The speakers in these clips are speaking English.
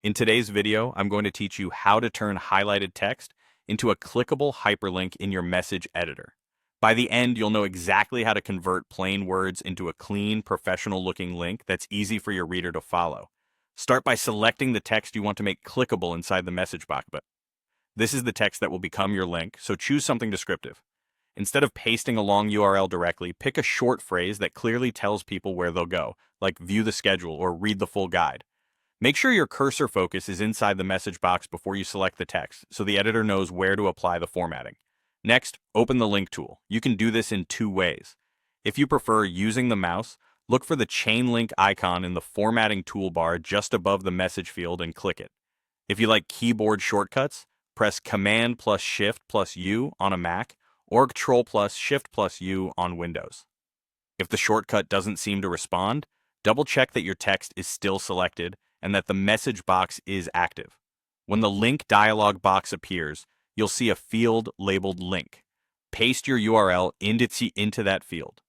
In today's video, I'm going to teach you how to turn highlighted text into a clickable hyperlink in your message editor. By the end, you'll know exactly how to convert plain words into a clean, professional-looking link that's easy for your reader to follow. Start by selecting the text you want to make clickable inside the message box. This is the text that will become your link, so choose something descriptive. Instead of pasting a long URL directly, pick a short phrase that clearly tells people where they'll go, like view the schedule or read the full guide. Make sure your cursor focus is inside the message box before you select the text, so the editor knows where to apply the formatting. Next, open the link tool. You can do this in two ways. If you prefer using the mouse, look for the chain link icon in the formatting toolbar just above the message field and click it. If you like keyboard shortcuts, press Command plus Shift plus U on a Mac or Control plus Shift plus U on Windows. If the shortcut doesn't seem to respond, double check that your text is still selected and that the message box is active. When the link dialog box appears, you'll see a field labeled link. Paste your URL into that field.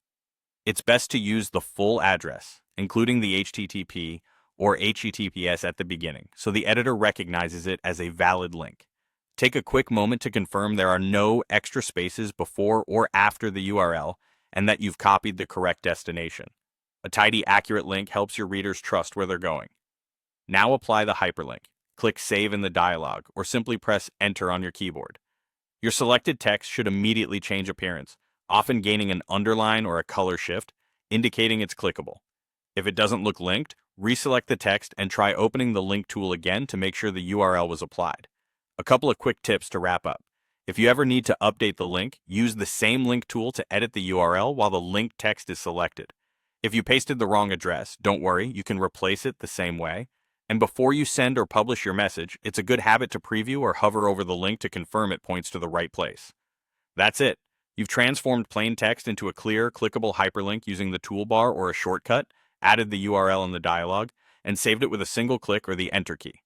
It's best to use the full address, including the HTTP or HTTPS at the beginning, so the editor recognizes it as a valid link. Take a quick moment to confirm there are no extra spaces before or after the URL and that you've copied the correct destination. A tidy, accurate link helps your readers trust where they're going. Now apply the hyperlink. Click Save in the dialog, or simply press Enter on your keyboard. Your selected text should immediately change appearance, often gaining an underline or a color shift, indicating it's clickable. If it doesn't look linked, reselect the text and try opening the link tool again to make sure the URL was applied. A couple of quick tips to wrap up. If you ever need to update the link, use the same link tool to edit the URL while the link text is selected. If you pasted the wrong address, don't worry, you can replace it the same way. And before you send or publish your message, it's a good habit to preview or hover over the link to confirm it points to the right place. That's it. You've transformed plain text into a clear, clickable hyperlink using the toolbar or a shortcut, added the URL in the dialog, and saved it with a single click or the Enter key.